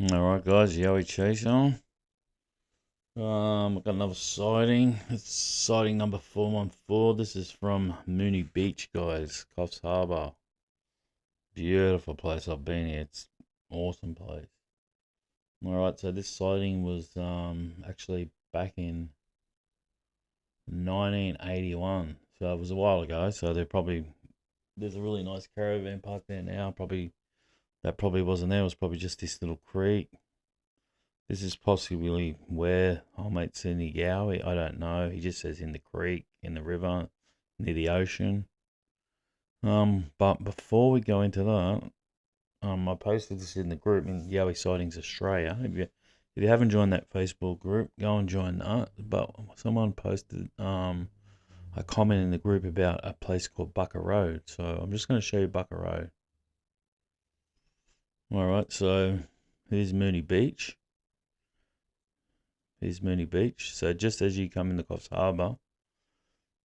Alright guys, Yowie Chaser. I've got another sighting. It's sighting number 414. This is from Moonee Beach, guys. Coffs Harbour. Beautiful place. I've been here. It's awesome place. Alright, so this sighting was actually back in 1981. So it was a while ago. So there's a really nice caravan park there now. That probably wasn't there. It was probably just this little creek. This is possibly where old mate seen the Yowie. I don't know. He just says in the creek, in the river, near the ocean. But before we go into that, I posted this in the group in Yowie Sightings Australia. If you haven't joined that Facebook group, go and join that. But someone posted a comment in the group about a place called Bucker Road. So I'm just going to show you Bucker Road. All right. So here's Moonee Beach. Here's Moonee Beach. So just as you come in the Coffs Harbour,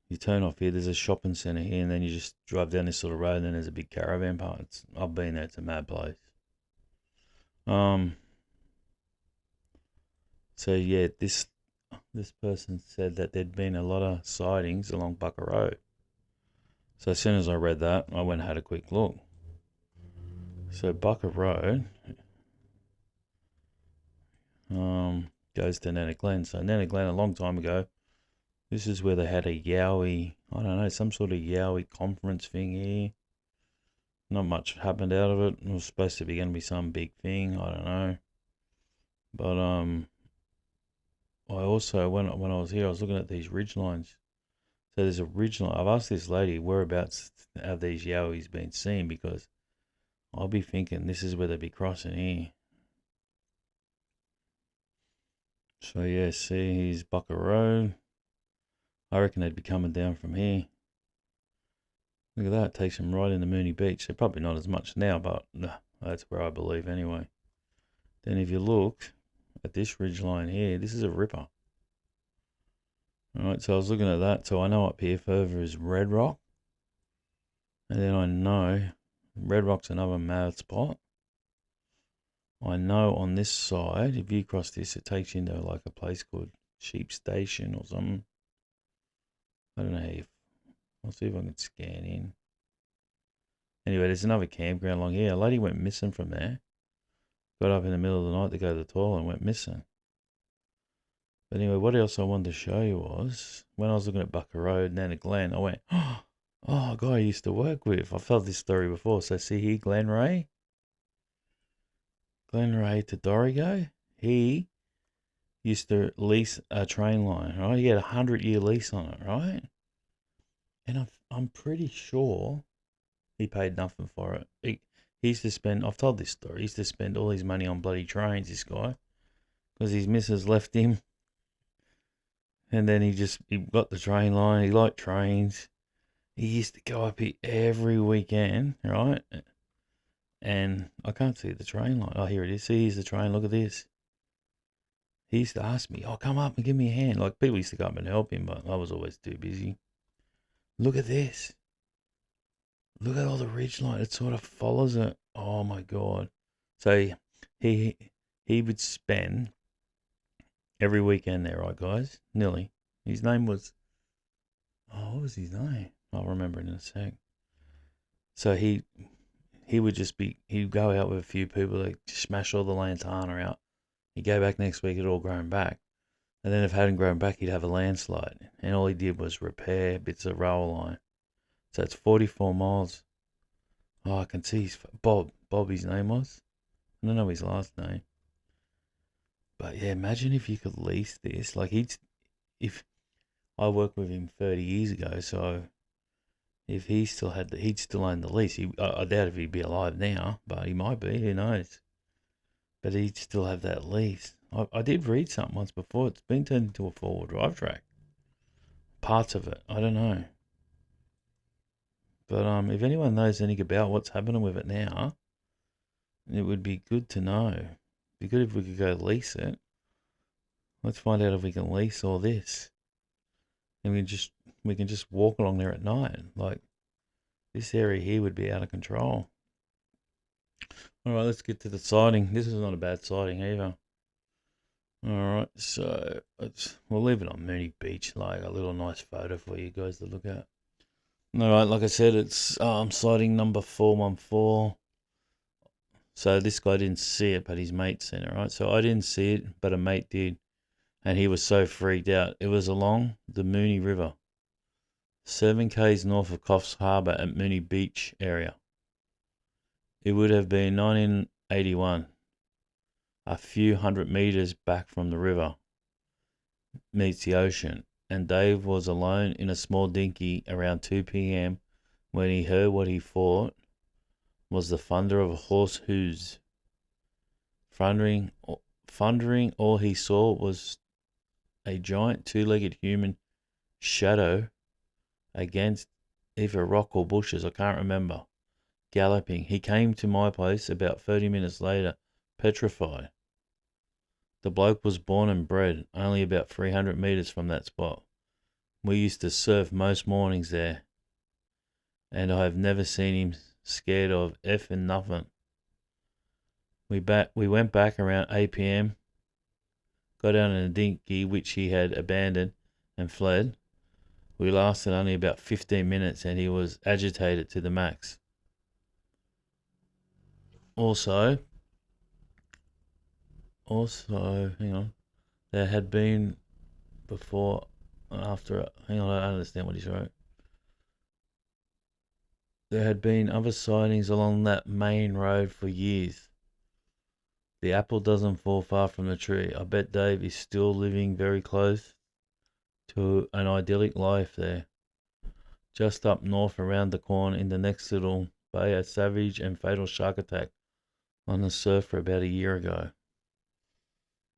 you turn off here. There's a shopping centre here, and then you just drive down this sort of road, and then there's a big caravan park. I've been there. It's a mad place. So yeah, this person said that there'd been a lot of sightings along Bucker Road. So as soon as I read that, I went and had a quick look. So Bucker Road goes to Nana Glen. So Nana Glen, a long time ago, this is where they had a Yowie, I don't know, some sort of Yowie conference thing here. Not much happened out of it. It was supposed to be going to be some big thing. I don't know. But I also when I was here, I was looking at these ridge lines. So there's a ridge line. I've asked this lady whereabouts have these Yowies been seen, because I'll be thinking this is where they'd be crossing here. So yeah, see, here's Bucker Road. I reckon they'd be coming down from here. Look at that, takes them right into Moonee Beach. They're probably not as much now, but that's where I believe anyway. Then if you look at this ridge line here, this is a ripper. Alright, so I was looking at that. So I know up here further is Red Rock. And then I know Red Rock's another mad spot. I know on this side, if you cross this, it takes you into like a place called Sheep Station or something. I don't know if I'll see if I can scan in. Anyway, there's another campground along here. A lady went missing from there. Got up in the middle of the night to go to the toilet and went missing. But anyway, what else I wanted to show you was when I was looking at Bucker Road, Nana Glen, I went, oh, a guy I used to work with. I've told this story before. So see here, Glen Ray to Dorrigo. He used to lease a train line, right? He had 100-year lease on it, right? And I'm pretty sure he paid nothing for it. He used to spend, I've told this story, he used to spend all his money on bloody trains, this guy, because his missus left him. And then he got the train line. He liked trains. He used to go up here every weekend, right? And I can't see the train line. Oh, here it is. See, here's the train. Look at this. He used to ask me, oh, come up and give me a hand. Like, people used to come up and help him, but I was always too busy. Look at this. Look at all the ridge line. It sort of follows it. Oh, my God. So he would spend every weekend there, right, guys? Nearly. His name was, what was his name? I'll remember it in a sec. So he would just he'd go out with a few people to smash all the lantana out. He'd go back next week, it'd all grown back. And then if it hadn't grown back, he'd have a landslide. And all he did was repair bits of rail line. So it's 44 miles. Oh, I can see his Bob his name was. I don't know his last name. But yeah, imagine if you could lease this. Like if I worked with him 30 years ago, so if he still he'd still own the lease. I doubt if he'd be alive now, but he might be. Who knows? But he'd still have that lease. I did read something once before. It's been turned into a four-wheel drive track. Parts of it, I don't know. But if anyone knows anything about what's happening with it now, it would be good to know. It'd be good if we could go lease it. Let's find out if we can lease all this, and we can just walk along there at night. Like, this area here would be out of control. All right, let's get to the sighting. This is not a bad sighting either. All right, so we'll leave it on Moonee Beach, like a little nice photo for you guys to look at. All right, like I said, it's sighting number 414. So this guy didn't see it, but his mate seen it, right? So I didn't see it, but a mate did, and he was so freaked out. It was along the Moonee River, 7 k's north of Coffs Harbour at Moonee Beach area. It would have been 1981, a few hundred meters back from the river meets the ocean, and Dave was alone in a small dinghy around 2 p.m. when he heard what he thought was the thunder of horse hooves. Thundering, all he saw was a giant two-legged human shadow against either rock or bushes, I can't remember, galloping. He came to my place about 30 minutes later, petrified. The bloke was born and bred only about 300 meters from that spot. We used to surf most mornings there, and I have never seen him scared of effing nothing. We went back around 8 p.m., got down in a dinghy which he had abandoned and fled. We lasted only about 15 minutes and he was agitated to the max. Also, hang on, there had been before, after, hang on, I don't understand what he's wrote. There had been other sightings along that main road for years. The apple doesn't fall far from the tree. I bet Dave is still living very close to an idyllic life there. Just up north around the corner in the next little bay, a savage and fatal shark attack on the surf for about a year ago.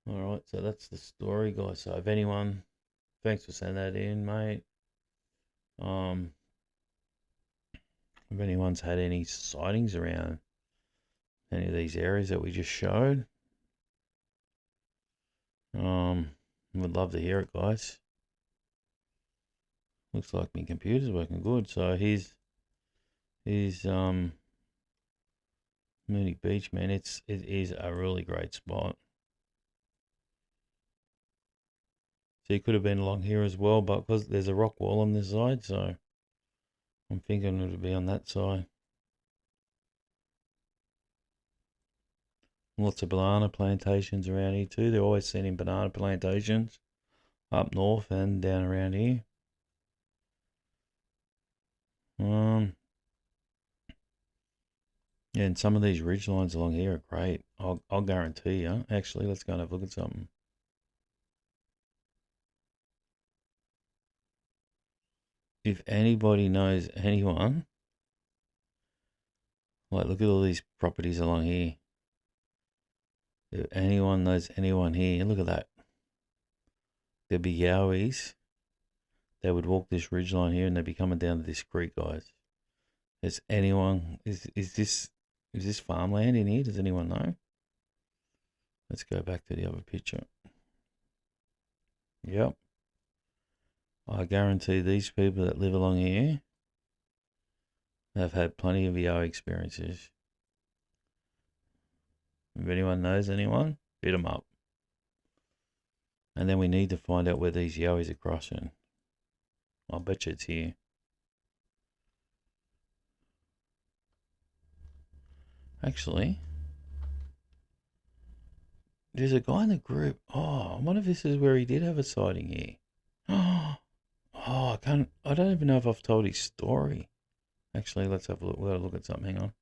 Alright, so that's the story, guys. So if anyone, thanks for sending that in, mate. If anyone's had any sightings around any of these areas that we just showed, would love to hear it, guys. Looks like my computer's working good. So here's Moonee Beach, man. It is a really great spot. So he could have been along here as well, but because there's a rock wall on this side, so I'm thinking it would be on that side. Lots of banana plantations around here too. They're always seen in banana plantations up north and down around here. Yeah, and some of these ridge lines along here are great. I'll guarantee you. Actually, let's go and have a look at something. If anybody knows anyone, like, look at all these properties along here. If anyone knows anyone here, look at that. There'd be Yowies. They would walk this ridge line here and they'd be coming down to this creek, guys. Is anyone, is this farmland in here? Does anyone know? Let's go back to the other picture. Yep. I guarantee these people that live along here have had plenty of Yowie experiences. If anyone knows anyone, hit them up. And then we need to find out where these Yowies are crossing. I'll bet you it's here. Actually, there's a guy in the group. Oh, I wonder if this is where he did have a sighting here. Oh, I don't even know if I've told his story. Actually, let's have a look. We'll have a look at something. Hang on.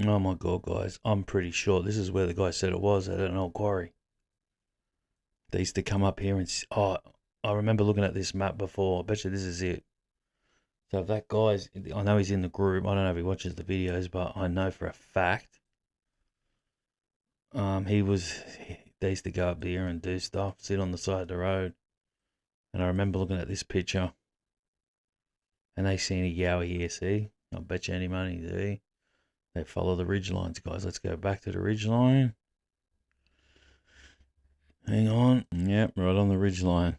Oh my God, guys. I'm pretty sure this is where the guy said it was, at an old quarry. They used to come up here and, I remember looking at this map before. I bet you this is it. So if that guy's, I know he's in the group. I don't know if he watches the videos, but I know for a fact, they used to go up here and do stuff, sit on the side of the road. And I remember looking at this picture and they seen a Yowie here, see? I bet you any money, see? They follow the ridge lines, guys. Let's go back to the ridge line. Hang on. Yep, right on the ridge line.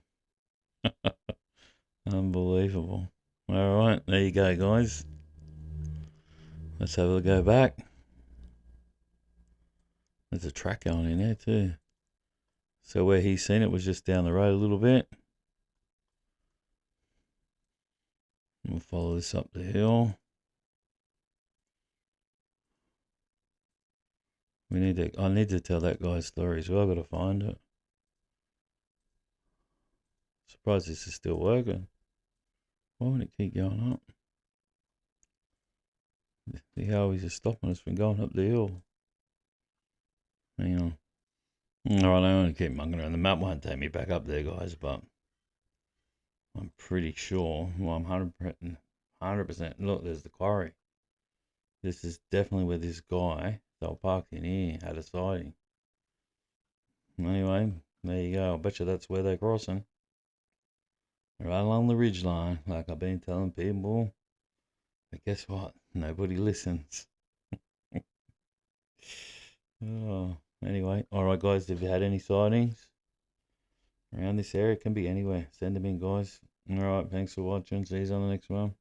Unbelievable. All right, there you go, guys. Let's have a go back. There's a track going in there too. So where he's seen it was just down the road a little bit. We'll follow this up the hill. I need to tell that guy's story as well. I've got to find it. Surprised this is still working. Why would it keep going up? The Yowies are stopping us from going up the hill. Hang on. Alright, I want to keep mucking around. The map won't take me back up there, guys, but I'm pretty sure. Well, I'm 100%. Look, there's the quarry. This is definitely where this guy, they were parked in here, had a sighting. Anyway, there you go. I bet you that's where they're crossing. Right along the ridge line, like I've been telling people. But guess what? Nobody listens. Oh, anyway, alright guys, if you had any sightings around this area, it can be anywhere. Send them in, guys. Alright, thanks for watching. See you on the next one.